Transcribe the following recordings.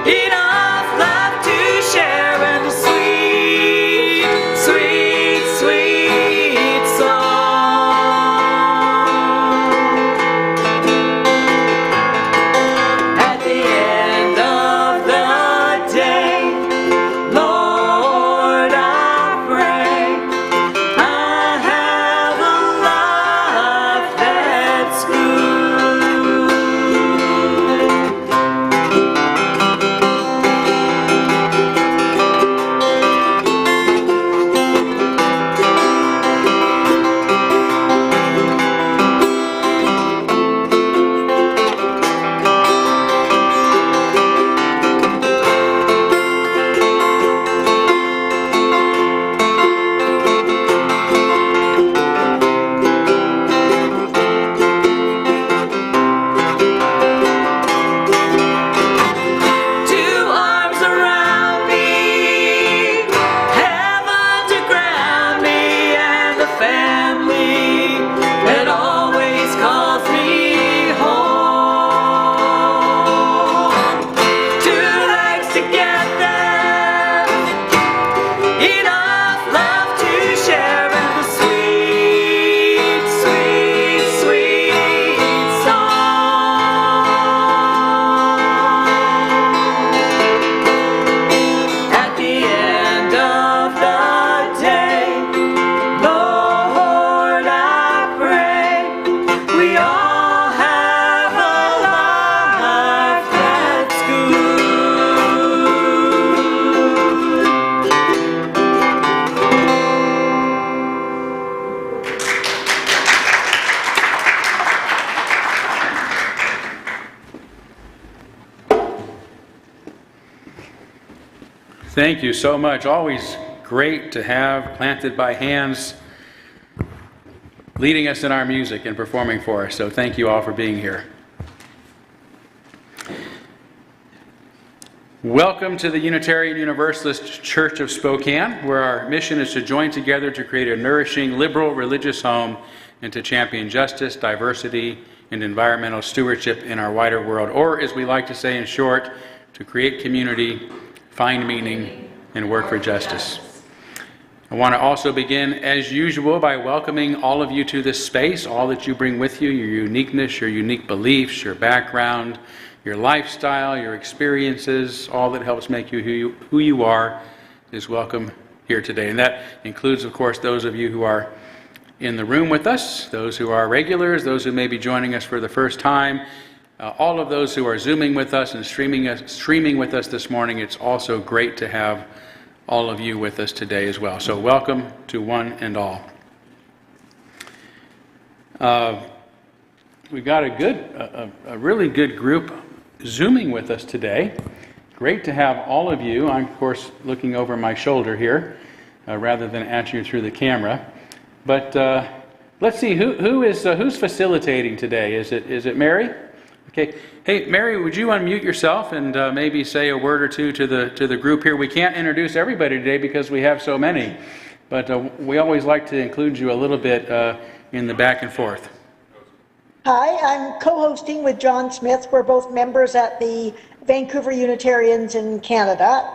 enough love to share, and a sweet, sweet, sweet song. At the end of the day, Lord, I pray I have a love that's good. Two arms around me, heaven to ground me, and a family that always calls me home. Two legs together, enough love to share, and a sweet, sweet, sweet song. At the end of the day, Lord, I pray we all have a life that's Thank you so much. Always great to have Planted by Hands leading us in our music and performing for us. So thank you all for being here. Welcome to the Unitarian Universalist Church of Spokane, where our mission is to join together to create a nourishing, liberal religious home and to champion justice, diversity, and environmental stewardship in our wider world, or as we like to say in short, to create community, find meaning, and work for justice. I want to also begin, as usual, by welcoming all of you to this space, all that you bring with you, your uniqueness, your unique beliefs, your background, your lifestyle, your experiences, all that helps make you who you are is welcome here today. And that includes, of course, those of you who are in the room with us, those who are regulars, those who may be joining us for the first time, all of those who are Zooming with us and streaming with us this morning. It's also great to have all of you with us today as well. So welcome to one and all. We've got a really good group Zooming with us today. Great to have all of you. I'm, of course, looking over my shoulder here rather than at you through the camera. But let's see, who's facilitating today? Is it Mary? Okay. Hey, Mary, would you unmute yourself and maybe say a word or two to the group here? We can't introduce everybody today because we have so many, but we always like to include you a little bit in the back and forth. Hi, I'm co-hosting with John Smith. We're both members at the Vancouver Unitarians in Canada,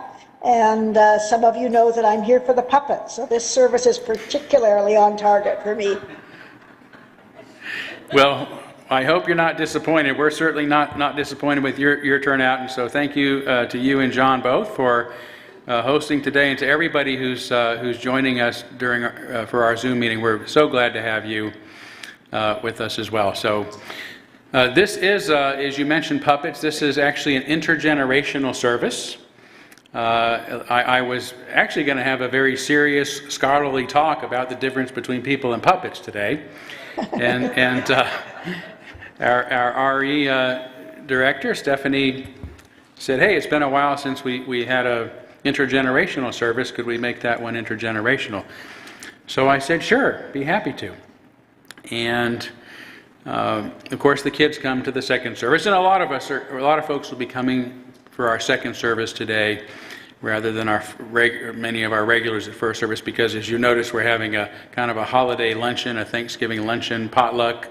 and some of you know that I'm here for the puppet, so this service is particularly on target for me. Well, I hope you're not disappointed. We're certainly not disappointed with your turnout, and so thank you to you and John both for hosting today, and to everybody who's joining us for our Zoom meeting. We're so glad to have you with us as well. So this is, as you mentioned, puppets. This is actually an intergenerational service. I was actually going to have a very serious scholarly talk about the difference between people and puppets today, and our RE director, Stephanie, said, hey, it's been a while since we had a intergenerational service. Could we make that one intergenerational? So I said, sure, be happy to. And of course, the kids come to the second service, and a lot of folks will be coming for our second service today, rather than many of our regulars at first service, because as you notice, we're having a kind of a holiday luncheon, a Thanksgiving luncheon potluck.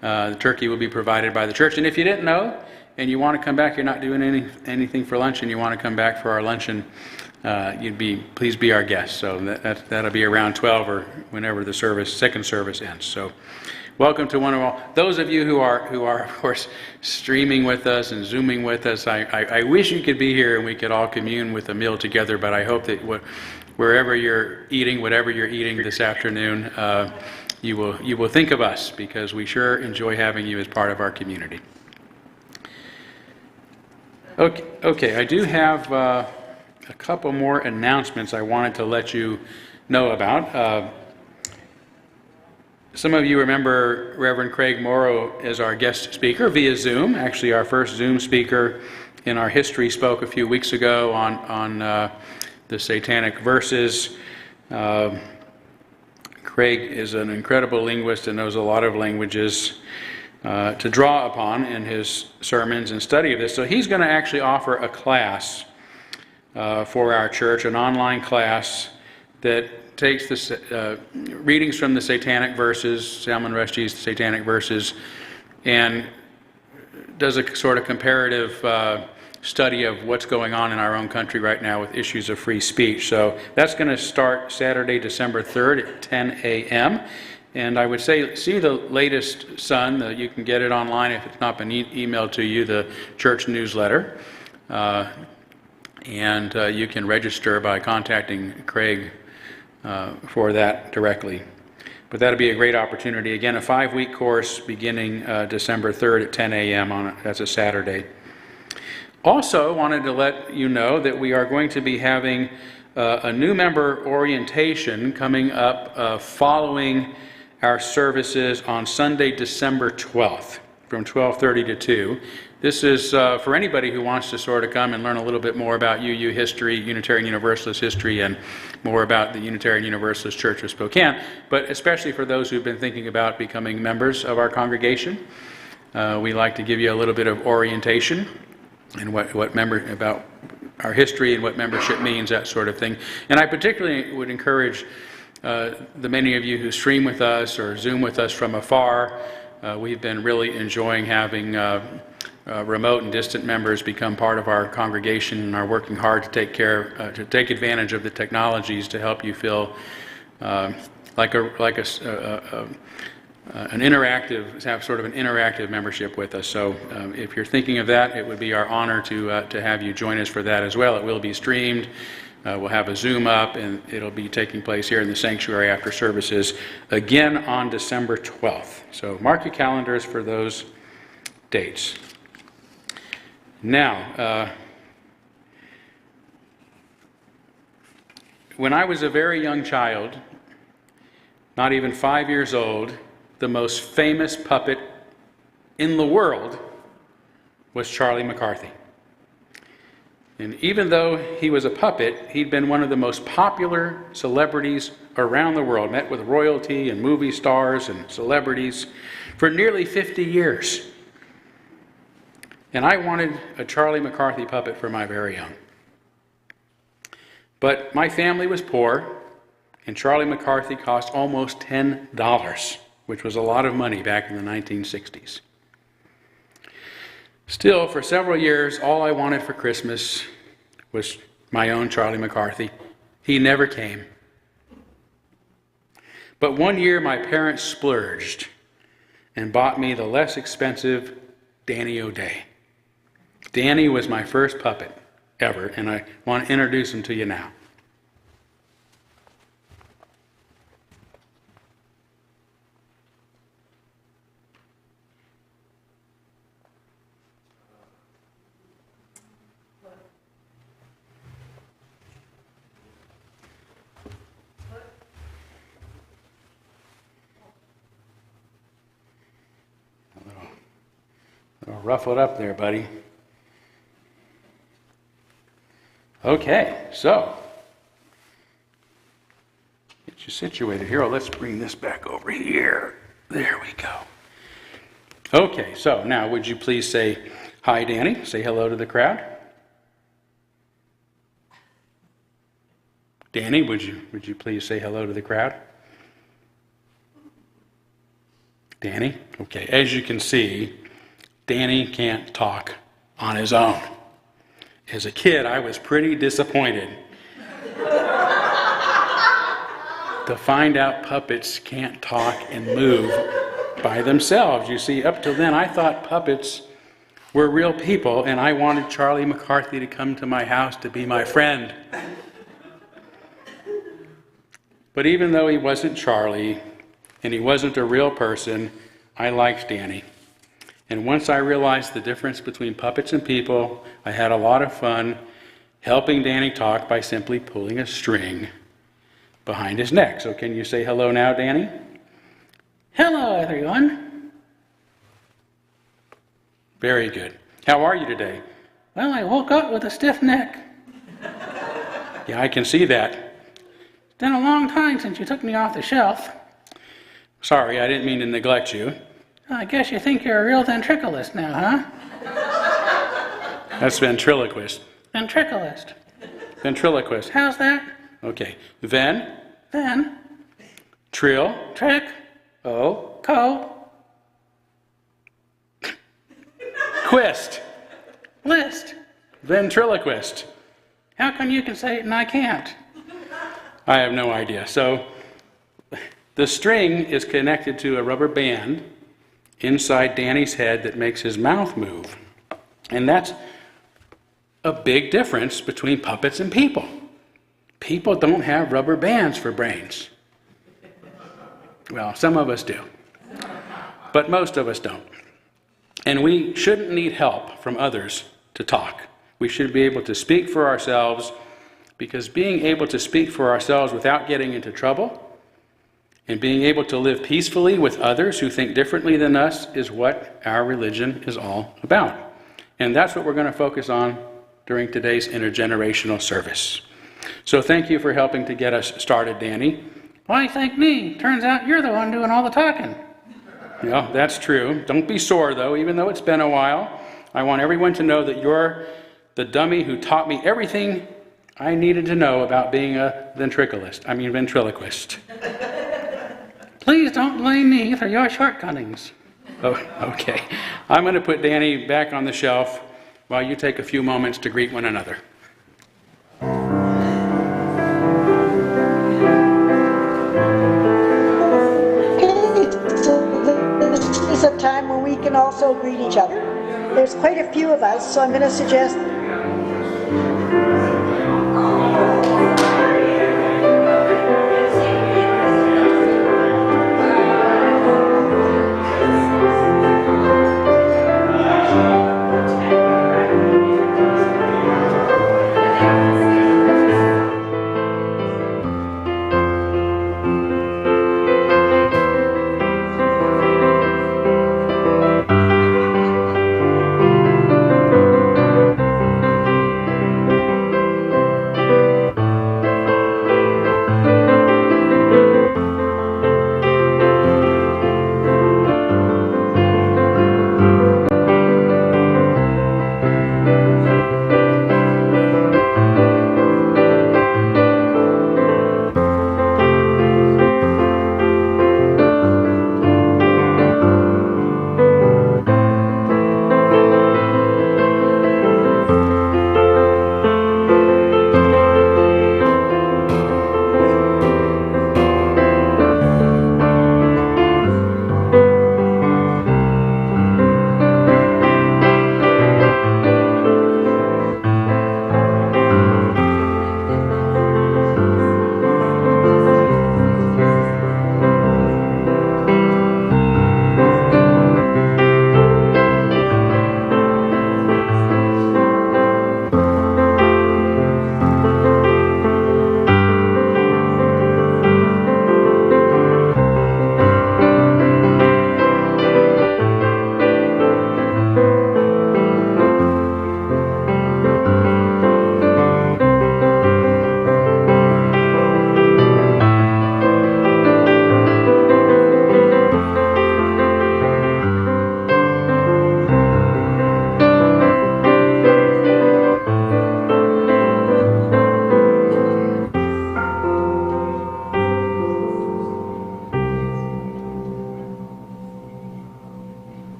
The turkey will be provided by the church. And if you didn't know, and you want to come back, you're not doing anything for lunch, and you want to come back for our luncheon, please be our guest. So that'll be around 12 or whenever the second service ends. So welcome to one of all those of you who are of course streaming with us and Zooming with us. I wish you could be here and we could all commune with a meal together, but I hope that wherever you're eating, whatever you're eating this afternoon, you will think of us, because we sure enjoy having you as part of our community. Okay, I do have a couple more announcements I wanted to let you know about. Some of you remember Reverend Craig Morrow as our guest speaker via Zoom. Actually, our first Zoom speaker in our history spoke a few weeks ago on the Satanic verses. Craig is an incredible linguist and knows a lot of languages to draw upon in his sermons and study of this. So he's going to actually offer a class for our church, an online class that takes the readings from the Satanic verses, Salman Rushdie's Satanic verses, and does a sort of comparative study of what's going on in our own country right now with issues of free speech. So that's going to start Saturday, December 3rd at 10 a.m. And I would say, see the latest Sun. You can get it online if it's not been emailed to you, the church newsletter. And you can register by contacting Craig for that directly. But that'll be a great opportunity. Again, a 5-week course beginning December 3rd at 10 a.m. That's a Saturday. Also, wanted to let you know that we are going to be having a new member orientation coming up following our services on Sunday, December 12th, from 12:30 to 2. This is for anybody who wants to sort of come and learn a little bit more about UU history, Unitarian Universalist history, and more about the Unitarian Universalist Church of Spokane, but especially for those who've been thinking about becoming members of our congregation. We like to give you a little bit of orientation and about our history and what membership means, that sort of thing. And I particularly would encourage the many of you who stream with us or Zoom with us from afar. We've been really enjoying having remote and distant members become part of our congregation, and are working hard to take advantage of the technologies to help you feel like have sort of an interactive membership with us. So if you're thinking of that, it would be our honor to have you join us for that as well. It will be streamed. We'll have a Zoom up, and it'll be taking place here in the sanctuary after services, again on December 12th. So mark your calendars for those dates. Now, when I was a very young child, not even 5 years old, the most famous puppet in the world was Charlie McCarthy. And even though he was a puppet, he'd been one of the most popular celebrities around the world, met with royalty and movie stars and celebrities for nearly 50 years. And I wanted a Charlie McCarthy puppet for my very own. But my family was poor, and Charlie McCarthy cost almost $10, which was a lot of money back in the 1960s. Still, for several years, all I wanted for Christmas was my own Charlie McCarthy. He never came. But one year, my parents splurged and bought me the less expensive Danny O'Day. Danny was my first puppet ever, and I want to introduce him to you now. Ruffled up there, buddy. Okay, so get you situated here. Oh, let's bring this back over here. There we go. Okay, so now would you please say hi, Danny? Say hello to the crowd. Danny, would you please say hello to the crowd? Danny? Okay, as you can see, Danny can't talk on his own. As a kid, I was pretty disappointed to find out puppets can't talk and move by themselves. You see, up till then, I thought puppets were real people, and I wanted Charlie McCarthy to come to my house to be my friend. But even though he wasn't Charlie, and he wasn't a real person, I liked Danny. And once I realized the difference between puppets and people, I had a lot of fun helping Danny talk by simply pulling a string behind his neck. So can you say hello now, Danny? Hello, everyone. Very good. How are you today? Well, I woke up with a stiff neck. Yeah, I can see that. It's been a long time since you took me off the shelf. Sorry, I didn't mean to neglect you. I guess you think you're a real ventriloquist now, huh? That's ventriloquist. Ventriloquist. Ventriloquist. How's that? Okay. Trill. Trick. Quist. List. Ventriloquist. How come you can say it and I can't? I have no idea. So the string is connected to a rubber band inside Danny's head that makes his mouth move. And that's a big difference between puppets and people. People don't have rubber bands for brains. Well, some of us do, but most of us don't. And we shouldn't need help from others to talk. We should be able to speak for ourselves, because being able to speak for ourselves without getting into trouble and being able to live peacefully with others who think differently than us is what our religion is all about. And that's what we're going to focus on during today's intergenerational service. So thank you for helping to get us started, Danny. Why thank me? Turns out you're the one doing all the talking. Yeah, that's true. Don't be sore, though, even though it's been a while. I want everyone to know that you're the dummy who taught me everything I needed to know about being a ventriloquist. Please don't blame me for your shortcomings. Oh, okay. I'm going to put Danny back on the shelf while you take a few moments to greet one another. This is a time when we can also greet each other. There's quite a few of us, so I'm going to suggest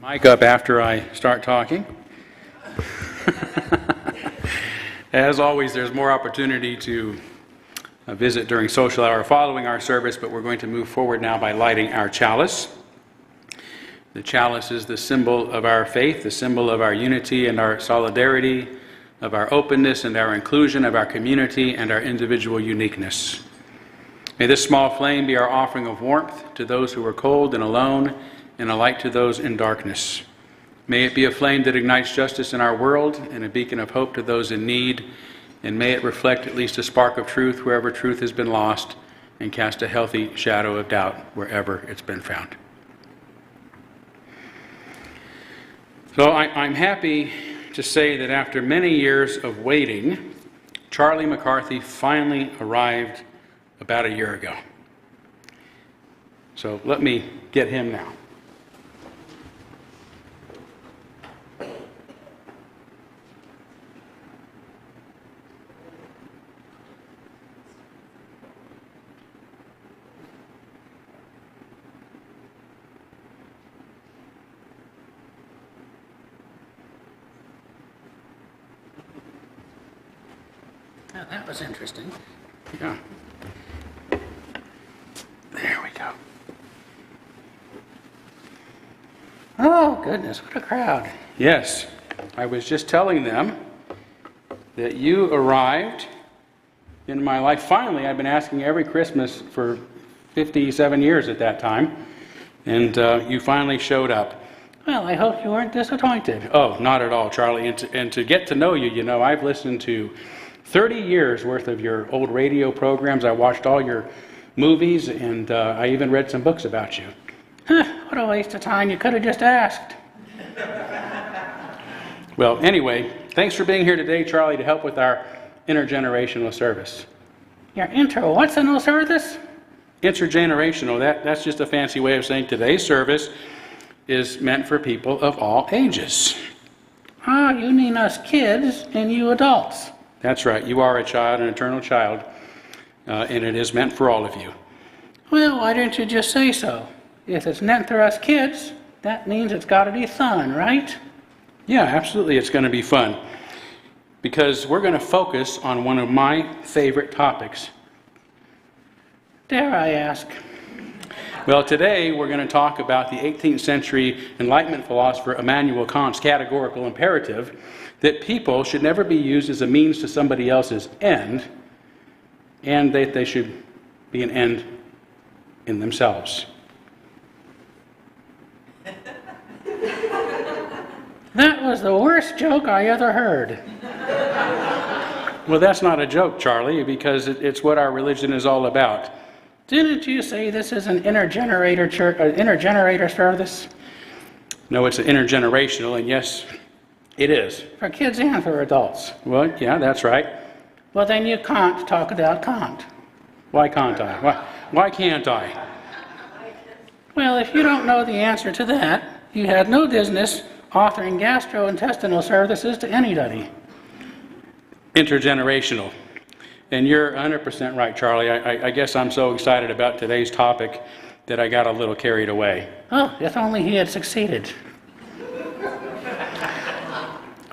Mic up after I start talking. As always, there's more opportunity to visit during social hour following our service, but we're going to move forward now by lighting our chalice. The chalice is the symbol of our faith, the symbol of our unity and our solidarity, of our openness and our inclusion, of our community and our individual uniqueness. May this small flame be our offering of warmth to those who are cold and alone, and a light to those in darkness. May it be a flame that ignites justice in our world and a beacon of hope to those in need, and may it reflect at least a spark of truth wherever truth has been lost, and cast a healthy shadow of doubt wherever it's been found. So I'm happy to say that after many years of waiting, Charlie McCarthy finally arrived about a year ago. So let me get him now. Oh, that was interesting. Yeah. There we go. Oh, goodness, what a crowd. Yes, I was just telling them that you arrived in my life. Finally, I've been asking every Christmas for 57 years at that time, and you finally showed up. Well, I hope you weren't disappointed. Oh, not at all, Charlie. And to get to know you, you know, I've listened to 30 years worth of your old radio programs. I watched all your movies, and I even read some books about you. What a waste of time. You could have just asked. Well, anyway, thanks for being here today, Charlie, to help with our intergenerational service. Your intro, what's in the service? Intergenerational, that's just a fancy way of saying today's service is meant for people of all ages. Ah, you mean us kids and you adults. That's right. You are a child, an eternal child, and it is meant for all of you. Well, why didn't you just say so? If it's meant for us kids, that means it's got to be fun, right? Yeah, absolutely. It's going to be fun because we're going to focus on one of my favorite topics. Dare I ask? Well, today we're going to talk about the 18th century Enlightenment philosopher Immanuel Kant's categorical imperative that people should never be used as a means to somebody else's end, and that they should be an end in themselves. That was the worst joke I ever heard. Well, that's not a joke, Charlie, because it's what our religion is all about. Didn't you say this is an intergenerator service? No, it's an intergenerational, and yes, it is. For kids and for adults. Well, yeah, that's right. Well, then you can't talk about Kant. Why can't I? Why can't I? Well, if you don't know the answer to that, you had no business offering gastrointestinal services to anybody. Intergenerational. And you're 100% right, Charlie. I guess I'm so excited about today's topic that I got a little carried away. Oh, if only he had succeeded.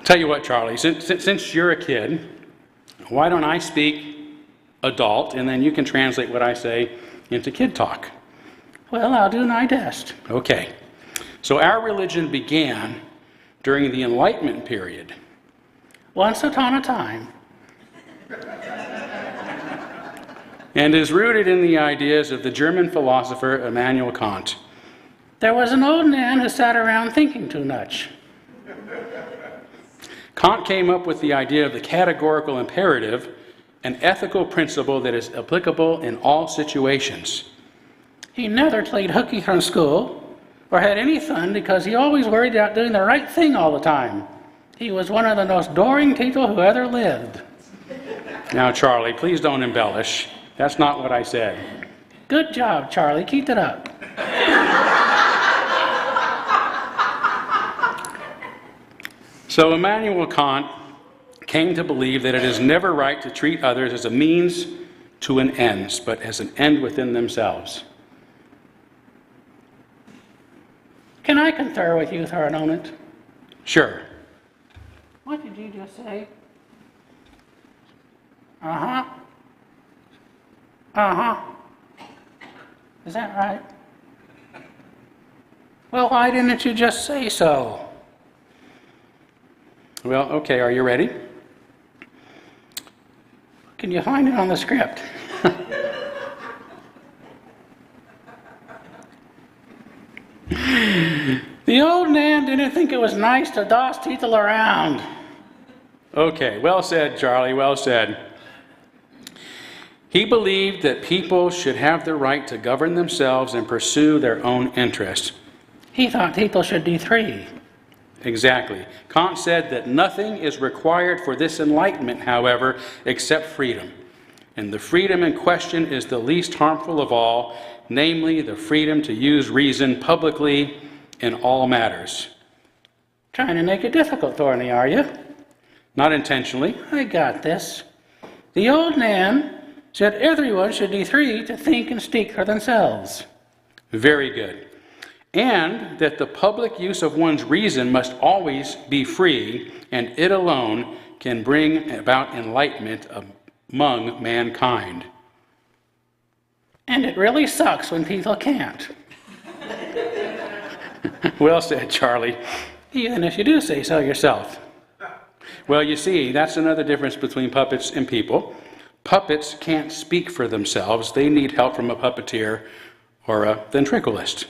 Tell you what, Charlie, since you're a kid, why don't I speak adult, and then you can translate what I say into kid talk. Well, I'll do my best. Okay. So our religion began during the Enlightenment period. Once upon a time. And is rooted in the ideas of the German philosopher Immanuel Kant. There was an old man who sat around thinking too much. Kant came up with the idea of the categorical imperative, an ethical principle that is applicable in all situations. He never played hooky from school or had any fun because he always worried about doing the right thing all the time. He was one of the most boring people who ever lived. Now, Charlie, please don't embellish. That's not what I said. Good job, Charlie. Keep it up. So Immanuel Kant came to believe that it is never right to treat others as a means to an end, but as an end within themselves. Can I confer with you for a moment? Sure. What did you just say? Uh-huh. Uh-huh. Is that right? Well, why didn't you just say so? Well, okay, are you ready? Can you find it on the script? The old man didn't think it was nice to doss people around. Okay, well said, Charlie, well said. He believed that people should have the right to govern themselves and pursue their own interests. He thought people should be free. Exactly. Kant said that nothing is required for this enlightenment, however, except freedom. And the freedom in question is the least harmful of all, namely the freedom to use reason publicly in all matters. Trying to make it difficult for me, are you? Not intentionally. I got this. The old man said everyone should be free to think and speak for themselves. Very good. And that the public use of one's reason must always be free, and it alone can bring about enlightenment among mankind. And it really sucks when people can't. Well said, Charlie. Even if you do say so yourself. Well, you see, that's another difference between puppets and people. Puppets can't speak for themselves. They need help from a puppeteer or a ventriloquist.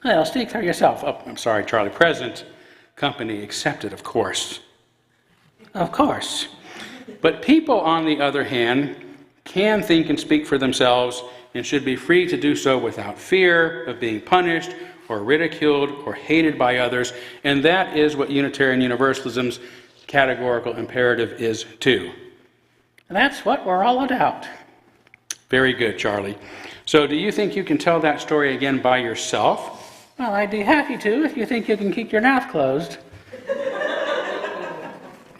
Well, speak for yourself. Oh, I'm sorry, Charlie. Present company accepted, of course. Of course. But people, on the other hand, can think and speak for themselves and should be free to do so without fear of being punished or ridiculed or hated by others. And that is what Unitarian Universalism's categorical imperative is too. That's what we're all about. Very good, Charlie. So do you think you can tell that story again by yourself? Well, I'd be happy to if you think you can keep your mouth closed.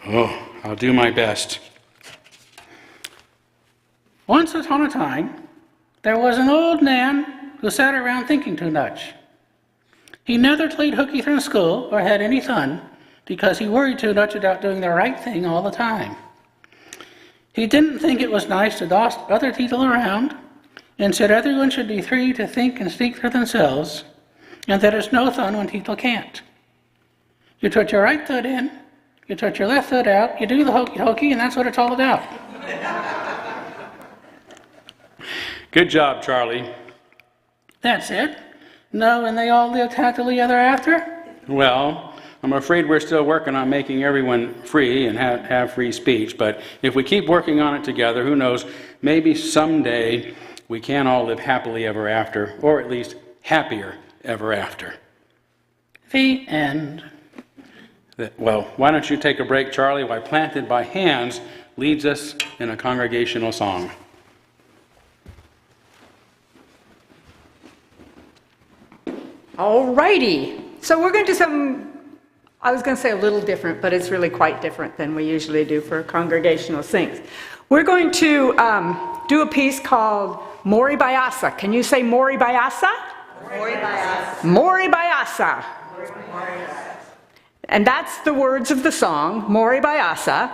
Oh, I'll do my best. Once upon a time, there was an old man who sat around thinking too much. He never played hooky from school or had any fun because he worried too much about doing the right thing all the time. He didn't think it was nice to doss other people around and said everyone should be free to think and speak for themselves and that it's no fun when people can't. You put your right foot in, you put your left foot out, you do the hokey hokey, and that's what it's all about. Good job, Charlie. That's it. No, and they all lived happily ever after? Well, I'm afraid we're still working on making everyone free and have free speech, but if we keep working on it together, who knows, maybe someday we can all live happily ever after, or at least happier ever after. The end. Well, why don't you take a break, Charlie, while Planted by Hands leads us in a congregational song. All righty. So we're going to do something, I was going to say a little different, but it's really quite different than we usually do for congregational sings. We're going to do a piece called Mori Bayasa. Can you say Mori Bayasa? Mori Bayasa. Mori Bayasa. And that's the words of the song, Mori Bayasa.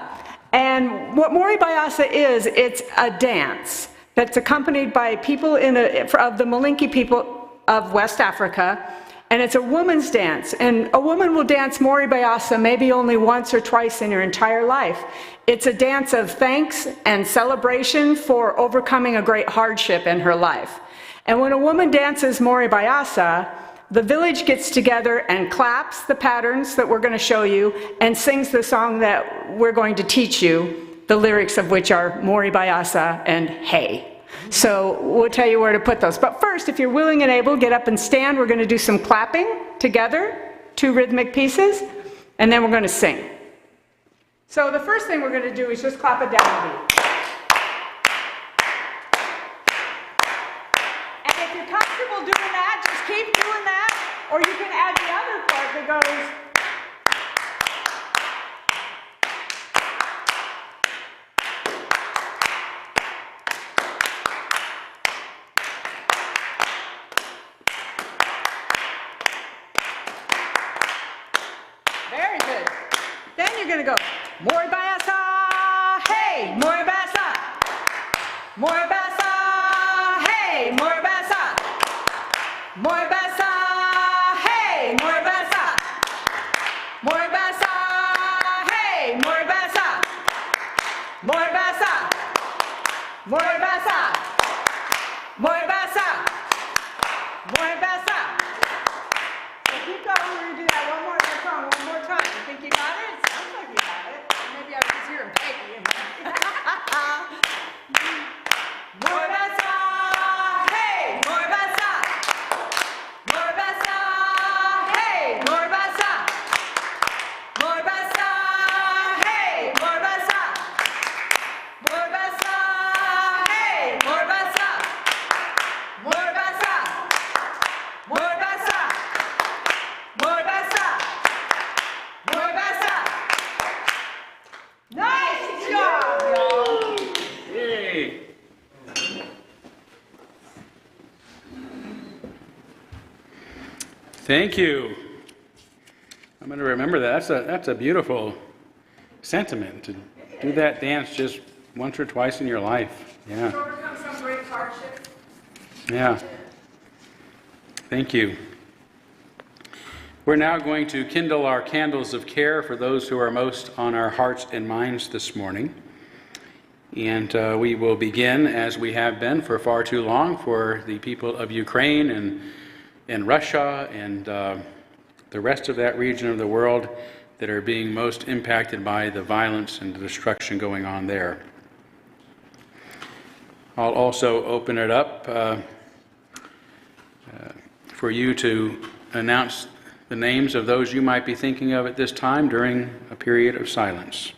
And what Mori Bayasa is, it's a dance that's accompanied by people of the Malinke people of West Africa, and it's a woman's dance. And a woman will dance Mori Bayasa maybe only once or twice in her entire life. It's a dance of thanks and celebration for overcoming a great hardship in her life. And when a woman dances Mori Bayasa, the village gets together and claps the patterns that we're going to show you and sings the song that we're going to teach you, the lyrics of which are Mori Bayasa and Hey. So we'll tell you where to put those. But first, if you're willing and able, get up and stand. We're going to do some clapping together, 2 rhythmic pieces, and then we're going to sing. So the first thing we're going to do is just clap a down beat. And if you're comfortable doing that, just keep doing that, or you can add the other part that goes... Morbasa. Morbasa. Morbasa. Morbasa. So keep going. We're going to do that one more song, one more time. You think you got it? Sounds like you got it. Maybe I was just hearing Peggy. Morbasa. Hey, Morbasa. Morbasa. Hey, Morbasa. Morbasa. Hey, Morbasa. Morbasa. Hey, Morbasa. Morbasa. Morbasa. Morbasa. Morbasa. Nice job, y'all. Yay! Thank you. I'm going to remember that. That's a beautiful sentiment to do that dance just once or twice in your life. Yeah. Overcome some great hardship. Yeah. Thank you. We're now going to kindle our candles of care for those who are most on our hearts and minds this morning. And we will begin, as we have been for far too long, for the people of Ukraine and Russia and the rest of that region of the world that are being most impacted by the violence and the destruction going on there. I'll also open it up for you to announce the names of those you might be thinking of at this time during a period of silence.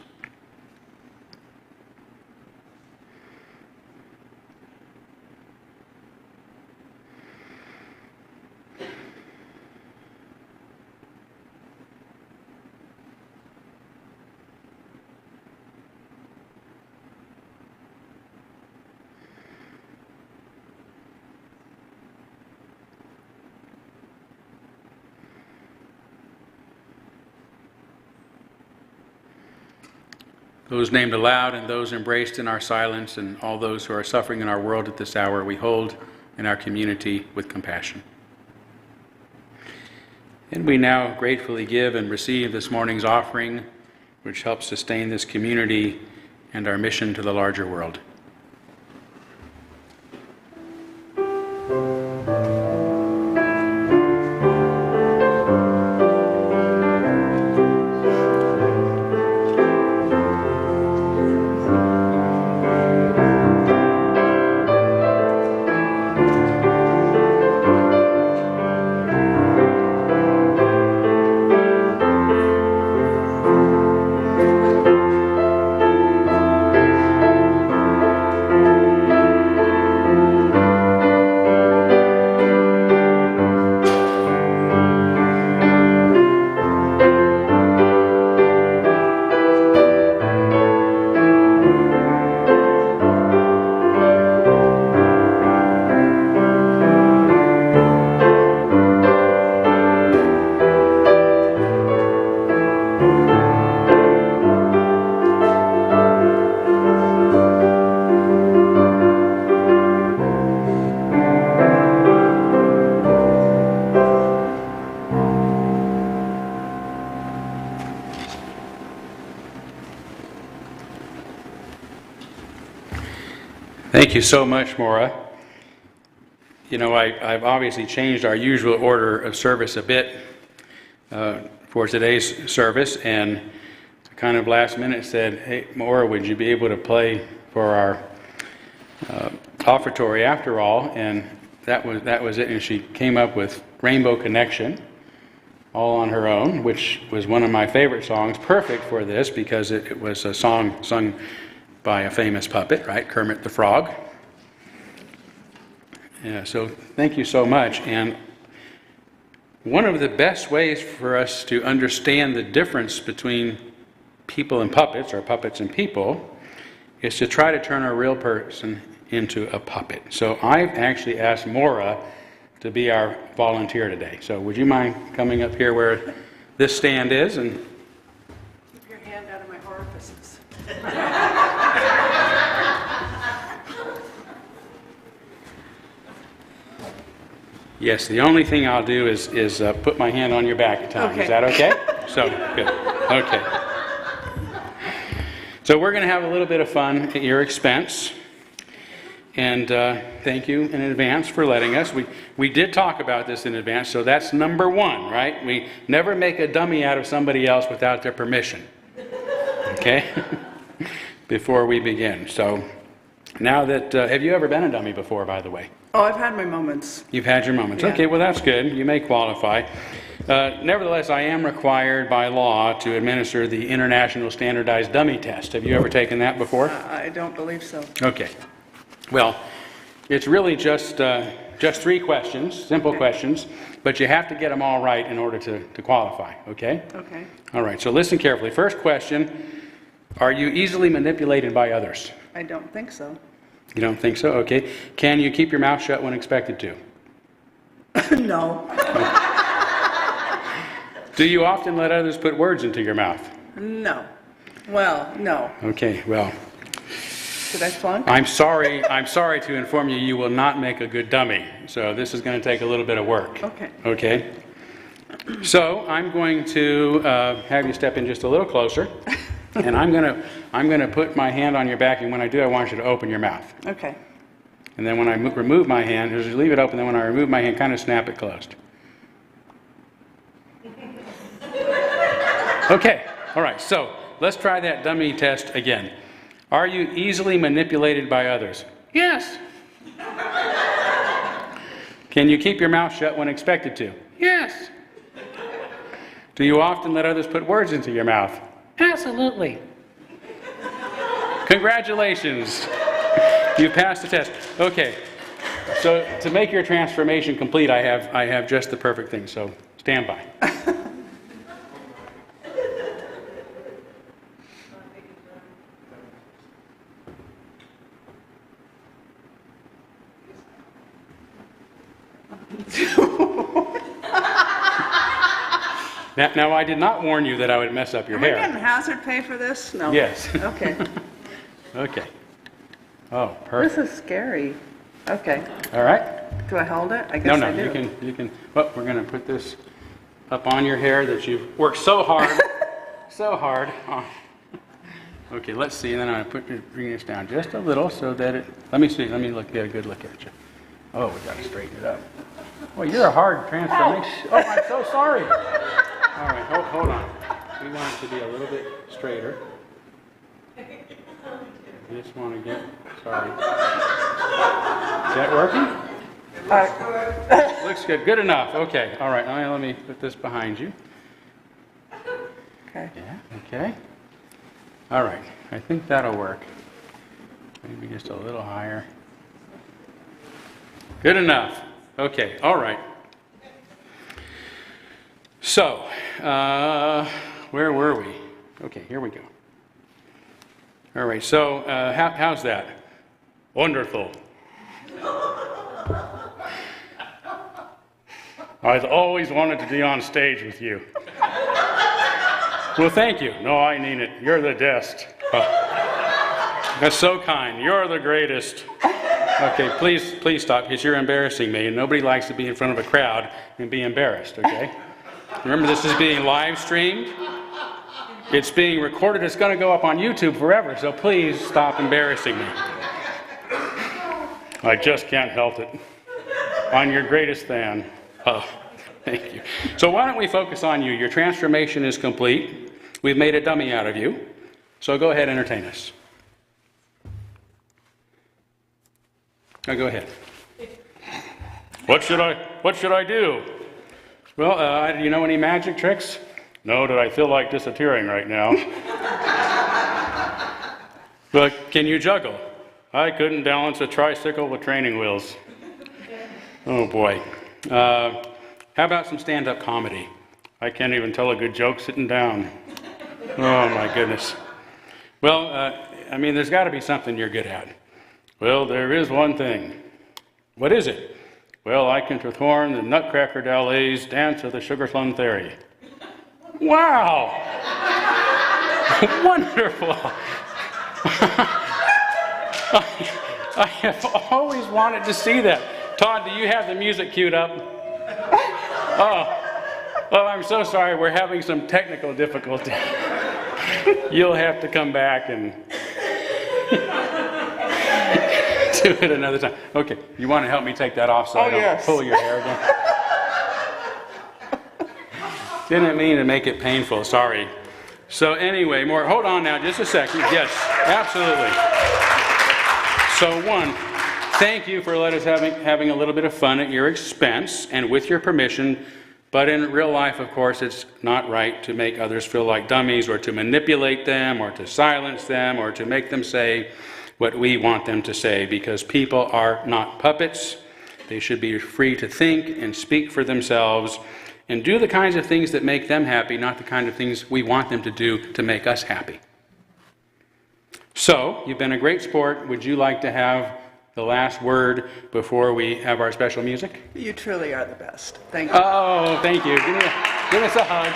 Those named aloud and those embraced in our silence, and all those who are suffering in our world at this hour, we hold in our community with compassion. And we now gratefully give and receive this morning's offering, which helps sustain this community and our mission to the larger world. Thank you so much, Maura. You know, I've obviously changed our usual order of service a bit for today's service, and kind of last minute said, hey, Maura, would you be able to play for our offertory after all? And that was it, and she came up with Rainbow Connection, all on her own, which was one of my favorite songs, perfect for this because it was a song sung by a famous puppet, right? Kermit the Frog. Yeah, so thank you so much. And one of the best ways for us to understand the difference between people and puppets, or puppets and people, is to try to turn a real person into a puppet. So I've actually asked Maura to be our volunteer today. So would you mind coming up here where this stand is and Keep your hand out of my orifices. yes, the only thing I'll do is put my hand on your back at times. Okay. Is that okay? So, good. Okay. So So we're going to have a little bit of fun at your expense. And thank you in advance for letting us. We did talk about this in advance, so that's number one, right? We never make a dummy out of somebody else without their permission. Okay? Before we begin. So now that, have you ever been a dummy before, by the way? Oh, I've had my moments. You've had your moments. Yeah. Okay, well that's good. You may qualify. Nevertheless, I am required by law to administer the International Standardized Dummy Test. Have you ever taken that before? I don't believe so. Okay. Well, it's really just 3 questions, simple questions, but you have to get them all right in order to qualify, okay? Okay. All right, so listen carefully. First question, are you easily manipulated by others? I don't think so. You don't think so? Okay. Can you keep your mouth shut when expected to? No. Do you often let others put words into your mouth? No. Well, no. Okay, well, Did I flunk? I'm sorry to inform you, you will not make a good dummy. So this is going to take a little bit of work. Okay. Okay? So I'm going to have you step in just a little closer, and I'm going to put my hand on your back, and when I do, I want you to open your mouth. Okay. And then when I remove my hand, just leave it open, then when I remove my hand, kind of snap it closed. Okay, all right, so let's try that dummy test again. Are you easily manipulated by others? Yes. Can you keep your mouth shut when expected to? Yes. Do you often let others put words into your mouth? Absolutely. Congratulations. You passed the test. Okay, so to make your transformation complete, I have just the perfect thing, so stand by. Now, I did not warn you that I would mess up your Am I hair. getting hazard pay for this? No. Yes. Okay. Okay. Oh, This perfect. is scary. Okay. All right. Do I hold it? I No, guess I do. you can. Well, we're going to put this up on your hair that you've worked so hard, so hard. Oh. Okay, let's see. And then I'm going to bring this down just a little so that it. Let me see. Let me get a good look at you. Oh, we got to straighten it up. Well, you're a hard transformation. Oh, I'm so sorry. All right, hold on. We want it to be a little bit straighter. Just want to get. Sorry. Is that working? Looks good. Good enough. Okay. All right. Now let me put this behind you. Okay. Yeah. Okay. All right. I think that'll work. Maybe just a little higher. Good enough. Okay. All right. So, where were we? Okay. Here we go. All right. So, how's that? Wonderful. I've always wanted to be on stage with you. Well, thank you. No, I mean it. You're the best. That's so kind. You're the greatest. Okay, please stop, because you're embarrassing me, and nobody likes to be in front of a crowd and be embarrassed, okay? Remember, this is being live streamed. It's being recorded. It's going to go up on YouTube forever, so please stop embarrassing me. I just can't help it. I'm your greatest fan. Oh, thank you. So why don't we focus on you? Your transformation is complete. We've made a dummy out of you. So go ahead and entertain us. Now go ahead. What should I do? Well, do you know any magic tricks? No, did I feel like disappearing right now? But can you juggle? I couldn't balance a tricycle with training wheels. Oh boy. How about some stand-up comedy? I can't even tell a good joke sitting down. Oh my goodness. Well, I mean, there's got to be something you're good at. Well, there is one thing. What is it? Well, I can perform the Nutcracker Ballet's Dance of the Sugar Plum Fairy. Wow! Wonderful! I have always wanted to see that. Todd, do you have the music queued up? Oh, I'm so sorry. We're having some technical difficulty. You'll have to come back and Do it another time. Okay, you want to help me take that off so I don't yes. pull your hair again? Didn't mean to make it painful, sorry. So anyway, more. Hold on now, just a second. Yes, absolutely. So one, thank you for letting us having a little bit of fun at your expense and with your permission. But in real life, of course, it's not right to make others feel like dummies or to manipulate them or to silence them or to make them say what we want them to say, because people are not puppets. They should be free to think and speak for themselves and do the kinds of things that make them happy, not the kind of things we want them to do to make us happy. So, you've been a great sport. Would you like to have the last word before we have our special music? You truly are the best. Thank you. Oh, thank you. Give us a hug.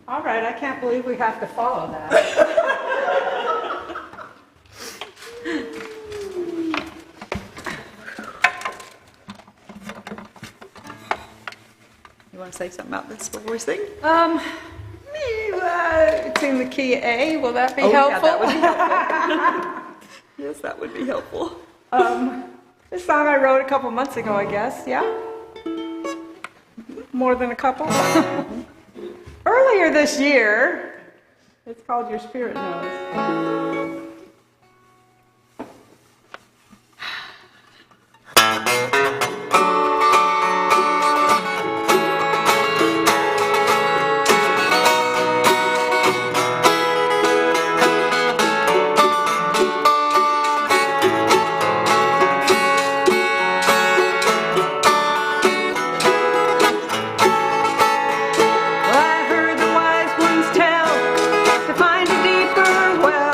All right, I can't believe we have to follow that. You want to say something about this before we sing? It's in the key A. Will that be Yeah, helpful? that would be helpful. Yes, that would be helpful. This song I wrote a couple months ago, I guess. Yeah? More than a couple? Earlier this year, it's called Your Spirit Knows. I heard the wise ones tell, to find a deeper well,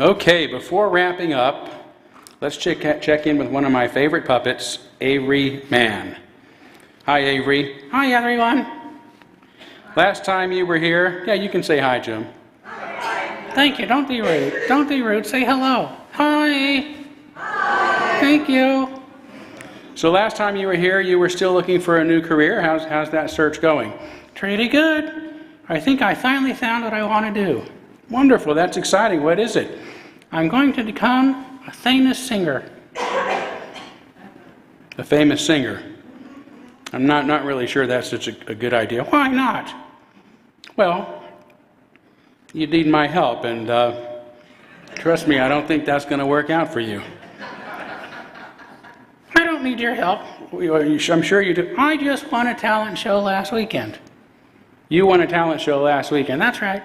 Okay, before wrapping up, let's check in with one of my favorite puppets, Avery Mann. Hi, Avery. Hi, everyone. Last time you were here, yeah, you can say hi, Jim. Thank you. Don't be rude. Don't be rude. Say hello. Hi. Hi. Thank you. So last time you were here, you were still looking for a new career. How's that search going? Pretty good. I think I finally found what I want to do. Wonderful. That's exciting. What is it? I'm going to become a famous singer. A famous singer. I'm not really sure that's such a good idea. Why not? Well, you need my help, and trust me, I don't think that's going to work out for you. I don't need your help. I'm sure you do. I just won a talent show last weekend. You won a talent show last weekend. That's right.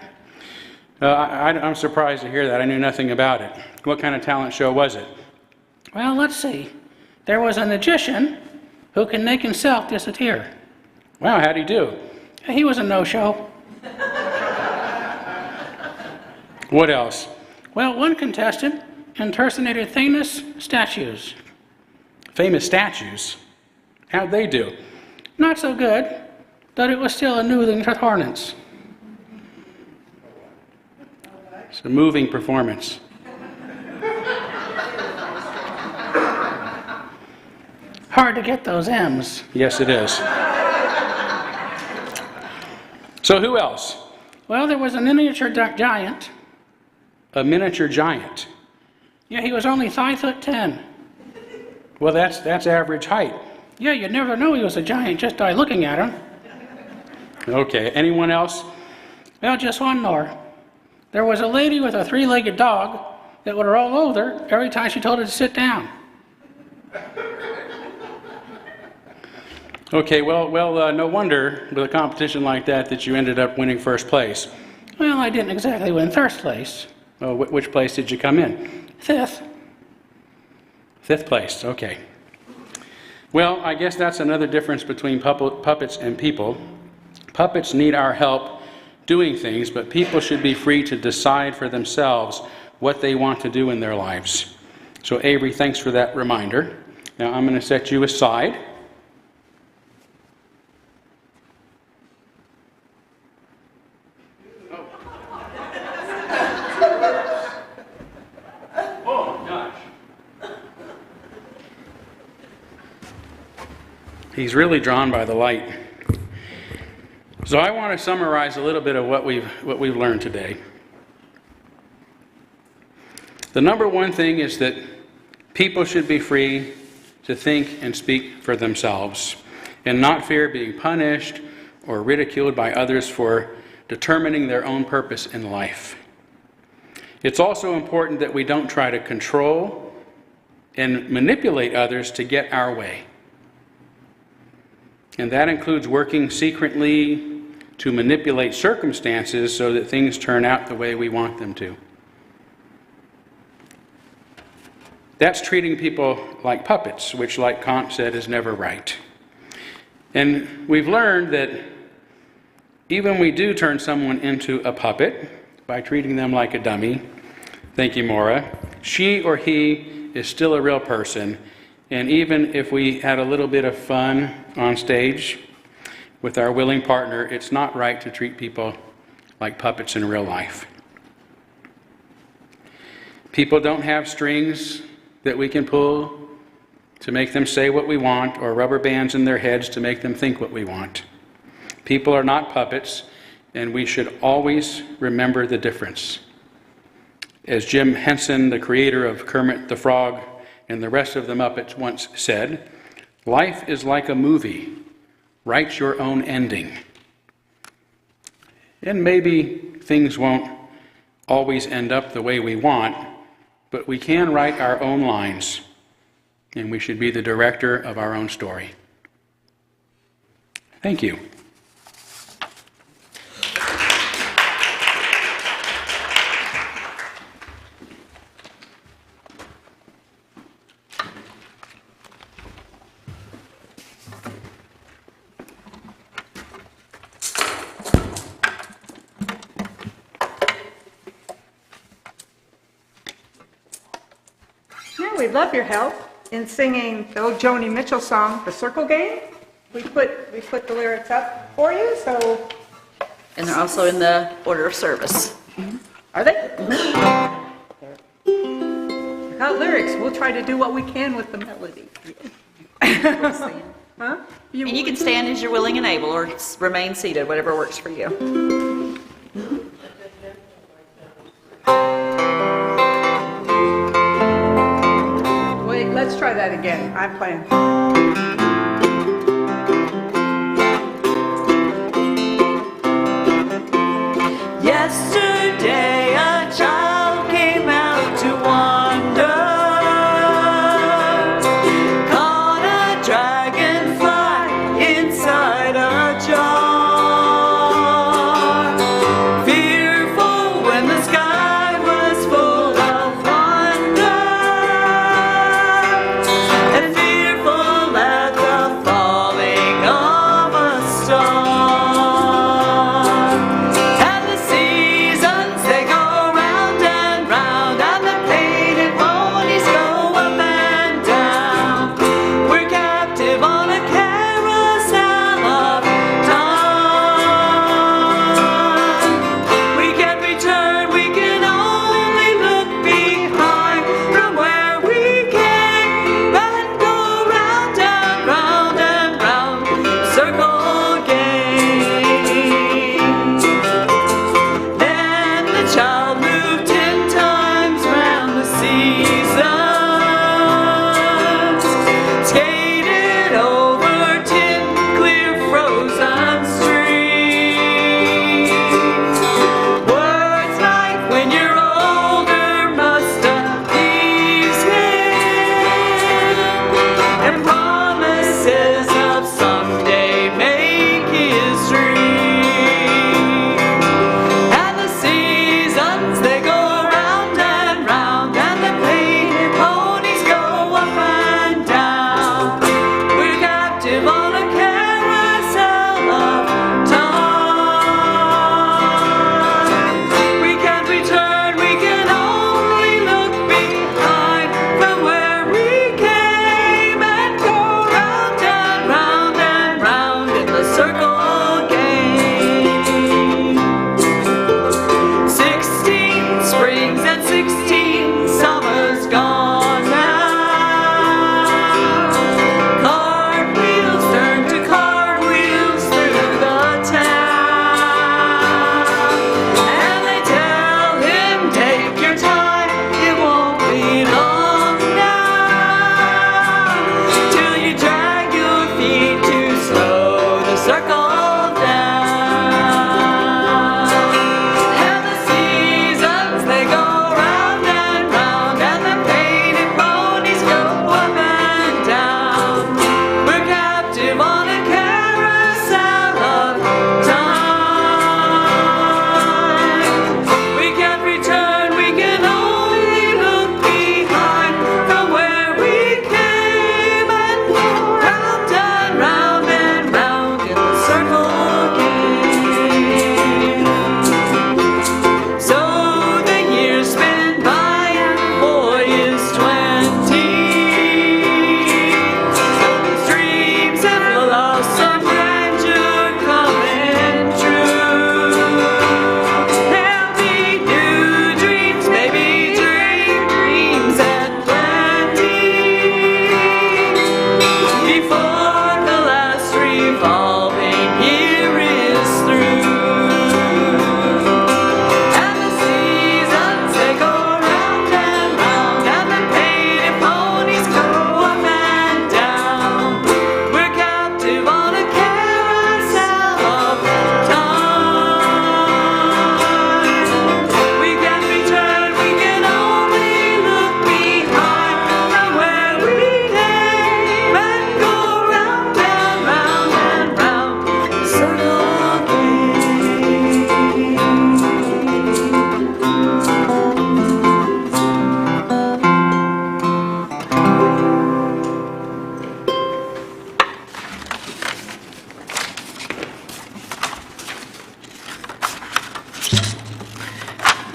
I'm surprised to hear that. I knew nothing about it. What kind of talent show was it? Well, let's see. There was a magician who can make himself disappear. Wow, how'd he do? He was a no-show. What else? Well, one contestant impersonated famous statues. Famous statues? How'd they do? Not so good, but it was still a moving performance. It's a moving performance. Hard to get those M's. Yes, it is. So who else? Well, there was a miniature giant. A miniature giant. Yeah, he was only 5'10". Well, that's average height. Yeah, you'd never know he was a giant just by looking at him. Okay, anyone else? Well, just one more. There was a lady with a three-legged dog that would roll over every time she told it to sit down. Okay, well, no wonder with a competition like that you ended up winning first place. Well, I didn't exactly win first place. Oh, which place did you come in? Fifth. Fifth place, okay. Well, I guess that's another difference between puppets and people. Puppets need our help doing things, but people should be free to decide for themselves what they want to do in their lives. So Avery, thanks for that reminder. Now I'm going to set you aside. Oh, gosh. He's really drawn by the light. So I want to summarize a little bit of what we've learned today. The number one thing is that people should be free to think and speak for themselves and not fear being punished or ridiculed by others for determining their own purpose in life. It's also important that we don't try to control and manipulate others to get our way. And that includes working secretly to manipulate circumstances so that things turn out the way we want them to. That's treating people like puppets, which, like Kant said, is never right. And we've learned that even we do turn someone into a puppet by treating them like a dummy, thank you, Maura, she or he is still a real person. And even if we had a little bit of fun on stage with our willing partner, it's not right to treat people like puppets in real life. People don't have strings that we can pull to make them say what we want, or rubber bands in their heads to make them think what we want. People are not puppets, and we should always remember the difference. As Jim Henson, the creator of Kermit the Frog and the rest of the Muppets, once said, "Life is like a movie. Write your own ending." And maybe things won't always end up the way we want, but we can write our own lines, and we should be the director of our own story. Thank you. now we'd love your help in singing the old Joni Mitchell song, The Circle Game. We put the lyrics up for you, so And they're also in the order of service. are they? Without lyrics, we'll try to do what we can with the melody. Huh? And you can stand as you're willing and able, or remain seated, whatever works for you. Wait, let's try that again. I'm playing. Yesterday a child came out to wander, caught a dragonfly inside a jar. Fearful when the sky was full of wonder, and fearful at the falling of a star. And the seasons, they go round and round, and the painted ponies go up and down. We're captive on a carousel of time. We can't return, we can only look behind from where we came, and go round and round and round, circle game. Then the child moved 10 times round the seasons, skated over 10 clear frozen streams. Words like when you're older must appease him, and promises of someday make his dream. And the seasons, they go round and round, and the painted ponies go up and down. We're captive on a carousel of time. We can't return, we can only look behind from where we came, and go round and round and round in the circle game. 16 springs and 16 summers gone now. Cartwheels turn to cartwheels through the town, and they tell him, take your time, it won't be long now, till you drag your feet to slow the circle down. And the seasons, they go round and round, and the painted ponies go up and down. We're captive on a carousel of time. We can't return, we can only look behind from where we came, and go round and round and round in the circle game. So the years spin by and boy is 20. His dreams have blossomed, grandeur coming true. There'll be new dreams, maybe dreams and plenty, before the last revolving year is through. And the seasons, they go round and round, and the painted ponies go up and down. We're captive on a carousel of time. We can't return, we can only look behind from where we came, and go round and round and round, circle game.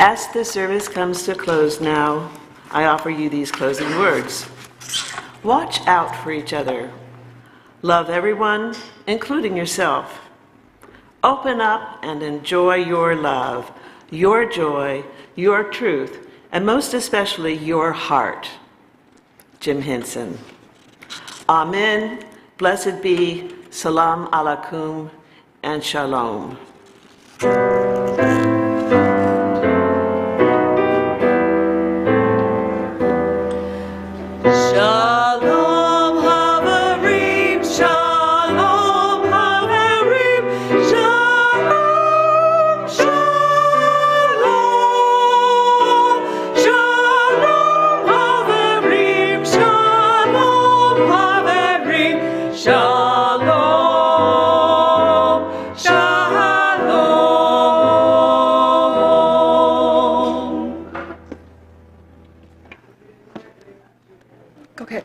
As the service comes to a close now, I offer you these closing words. Watch out for each other. Love everyone, including yourself. Open up and enjoy your love, your joy, your truth, and most especially your heart. Jim Henson. Amen. Blessed be. Salam alaikum and shalom. Shalom Haverim, Shalom Haverim, Shalom, Shalom, Shalom Haverim, Shalom Haverim, Shalom, Shalom. Okay.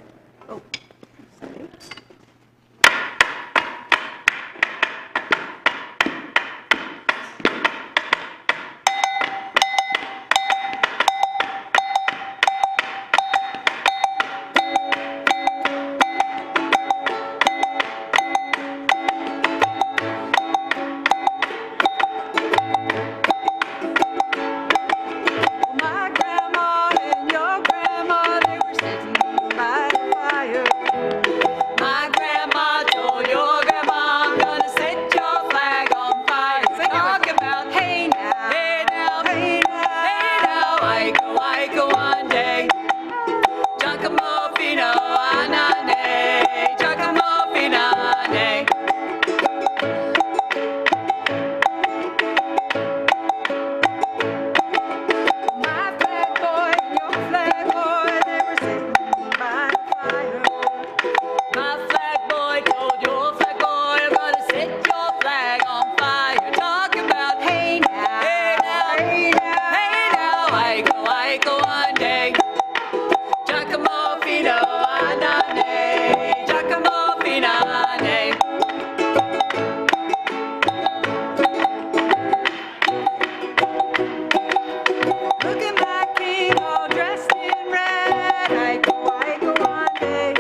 My grandma and your grandma, they were sitting by the fire. My grandma told your grandma, I'm gonna set your flag on fire. Talk about Hey now, hey now, hey now, hey now, Aiko one day. Giacomo Fino Anane, Giacomo Finane. my flag boy and your flag boy, they were sitting by the fire. My flag boy told your flag boy, I'm gonna set your flag on fire. Talk about Hey now, hey now, hey now, hey now, Aiko one day. Giacomo Fino Anane, Giacomo Finane. Look at my king all dressed in red. I go one day.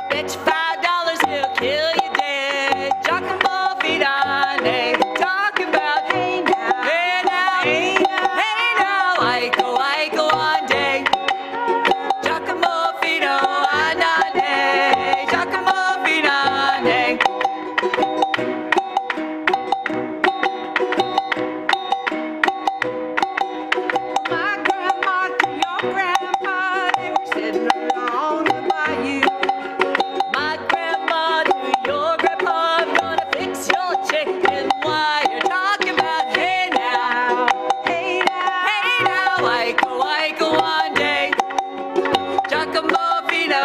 Bet you $5 he'll kill you dead. Giacomo Finane. Talk about Hey now, hey now, hey now, hey now, Aiko one day. Giacomo Fino Anane, Giacomo Finane. my grandma to your grandpa, they were sitting along the bayou. My grandma to your grandpa, I'm gonna fix your chicken wire. Talk about hey now, Hey now, hey now, Aiko one day. Giacomo Fino